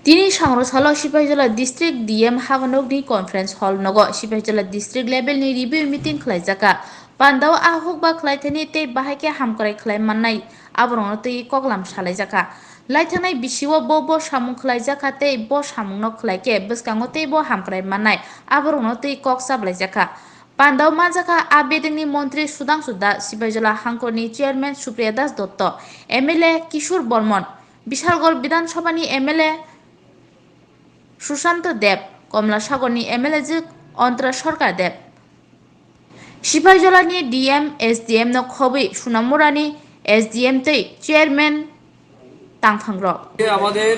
তিনি সংগ্রহশালা Sepahijala ডিস্ट्रिক্ট DM হাবানগनि conference हल नगो सिपाहीजला डिस्ट्रिक्ट लेवलनि रिव्यू मीटिंग खलाइजाका पान्दाव आहुक बा खलाइथानि ते बाहायके हामक्राय खलाय माननाय आबरंनो तै कगलाम सालाइजाका लाइथानाय बिसिव बो सामुं खलाइजाका ते बो सामुंनो खलाइके बसकांगो ते बो हामक्राय माननाय आबरंनो तै कक साबलाइजाका पान्दाव माजाका आबेदंनि मंत्री सुदां सुदा सिपाहीजला हांखरनि चेयरमैन सुप्रिया दास दत्त एमएलए किशोर बर्मन विशालगढ़ विधानसभानि एमएलए सुशांत देव कमलासागरनि एमएलए जो अंतरा सरकार देव सिपाहीजलानि डीएम एसडीएम नो खबै सुनामुरानि एसडीएम तै चेयरमैन तांफांग्र আমাদের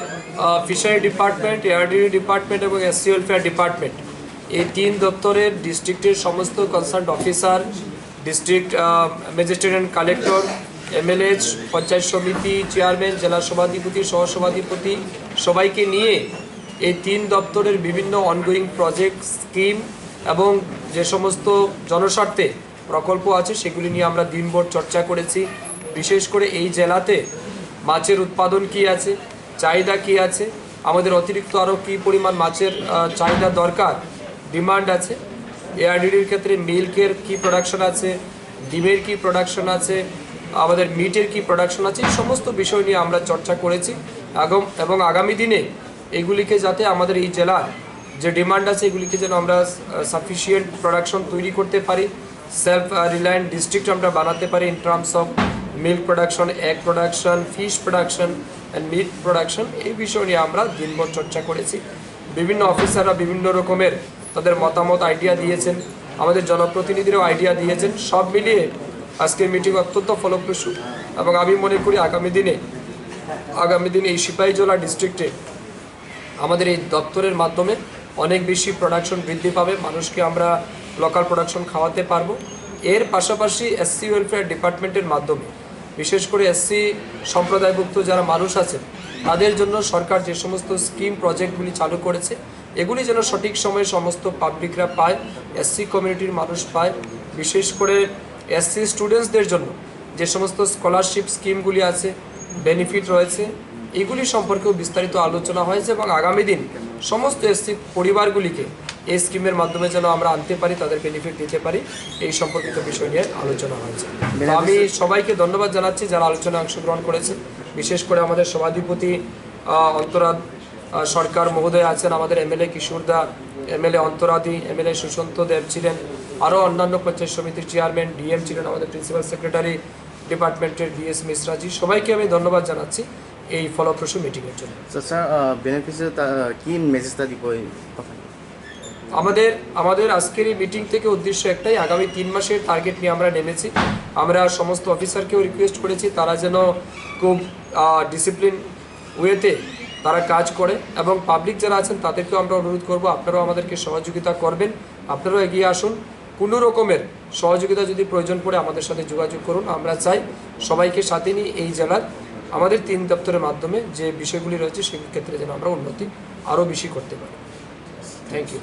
ফিশারি ডিপার্টমেন্ট এআরডি ডিপার্টমেন্ট এবং এসসি ওয়েলফেয়ার ডিপার্টমেন্ট এই তিন দপ্তরের ডিস্ট্রিক্টের সমস্ত concern officer district magistrate and collector MLA panchayat samiti chairman জেলা সভাধিপতি সহসভাধিপতি সবাইকে নিয়ে এই তিন দপ্তরের বিভিন্ন অনগোয়িং প্রজেক্ট স্কিম এবং যে সমস্ত জনস্বার্থে প্রকল্প আছে সেগুলি নিয়ে আমরা দিনভর চর্চা করেছি। বিশেষ করে এই জেলাতে মাছের উৎপাদন কি আছে, চাহিদা কি আছে, আমাদের অতিরিক্ত আরও কী পরিমাণ মাছের চাহিদা দরকার, ডিমান্ড আছে, এআরডিডির ক্ষেত্রে মিল্কের কি প্রোডাকশন আছে, ডিমের কি প্রোডাকশন আছে, আমাদের মিটের কি প্রোডাকশন আছে, এই সমস্ত বিষয় নিয়ে আমরা চর্চা করেছি এবং আগামী দিনে এগুলিকে যাতে আমাদের এই জেলার যে ডিমান্ড আছে এগুলিকে যেন আমরা সাফিসিয়েন্ট প্রোডাকশন তৈরি করতে পারি, সেলফ রিলায়েন্ট ডিস্ট্রিক্ট আমরা বানাতে পারি in terms of milk production, egg production, fish production and meat production, এই বিষয় নিয়ে আমরা দিনভর চর্চা করেছি। বিভিন্ন অফিসাররা বিভিন্ন রকমের তাদের মতামত আইডিয়া দিয়েছেন, আমাদের জনপ্রতিনিধিরাও আইডিয়া দিয়েছেন। সব মিলিয়ে আজকের মিটিং অত্যন্ত ফলপ্রসূ এবং আমি মনে করি আগামী দিনে এই সিপাহীজলা ডিস্ট্রিক্টে আমাদের এই দপ্তরের মাধ্যমে অনেক বেশি প্রোডাকশন বৃদ্ধি পাবে, মানুষকে আমরা লোকাল প্রোডাকশন খাওয়াতে পারবো। এর পাশাপাশি এসসি ওয়েলফেয়ার ডিপার্টমেন্টের মাধ্যমে বিশেষ করে এসসি সম্প্রদায়ভুক্ত যারা মানুষ আছেন তাদের জন্য সরকার যে সমস্ত স্কিম প্রজেক্টগুলি চালু করেছে এগুলি যেন সঠিক সময়ে সমস্ত পাবলিকরা পায়, এসসি কমিউনিটির মানুষ পায়। বিশেষ করে এসসি স্টুডেন্টসদের জন্য যে সমস্ত স্কলারশিপ স্কিমগুলি আছে, বেনিফিট রয়েছে, এগুলি সম্পর্কেও বিস্তারিত আলোচনা হয়েছে এবং আগামী দিন সমস্ত এসসি পরিবারগুলিকে এই স্কিমের মাধ্যমে যেন আমরা আনতে পারি, তাদের বেনিফিট দিতে পারি, এই সম্পর্কিত বিষয় নিয়ে আলোচনা হয়েছে। আমি সবাইকে ধন্যবাদ জানাচ্ছি যারা আলোচনায় অংশগ্রহণ করেছে। বিশেষ করে আমাদের সভাধিপতি অন্তরা সরকার মহোদয় আছেন, আমাদের এমএলএ কিশোরদা, এমএলএ অন্তরাদি, এমএলএ সুশান্ত দেব ছিলেন, আরও অন্যান্য পঞ্চায়েত সমিতির চেয়ারম্যান, ডিএম ছিলেন, আমাদের প্রিন্সিপাল সেক্রেটারি ডিপার্টমেন্টের ডিএস মিশ্রাজি, সবাইকে আমি ধন্যবাদ জানাচ্ছি এই ফলপ্রসূ মিটিংয়ের জন্য। আমাদের আজকের এই মিটিং থেকে উদ্দেশ্য একটাই, আগামী 3 মাসের টার্গেট নিয়ে আমরা নেমেছি। আমরা সমস্ত অফিসারকেও রিকোয়েস্ট করেছি তারা যেন খুব ডিসিপ্লিন ওয়েতে তারা কাজ করে এবং পাবলিক যারা আছেন তাদেরকেও আমরা অনুরোধ করব আপনারাও আমাদেরকে সহযোগিতা করবেন, আপনারাও এগিয়ে আসুন। কোনো রকমের সহযোগিতা যদি প্রয়োজন পড়ে আমাদের সাথে যোগাযোগ করুন। আমরা চাই সবাইকে সাথে নিয়ে এই জেলার আমাদের 3 দপ্তরের মাধ্যমে যে বিষয়গুলি রয়েছে সেই ক্ষেত্রে যেন আমরা উন্নতি আরও বেশি করতে পারি। Thank you.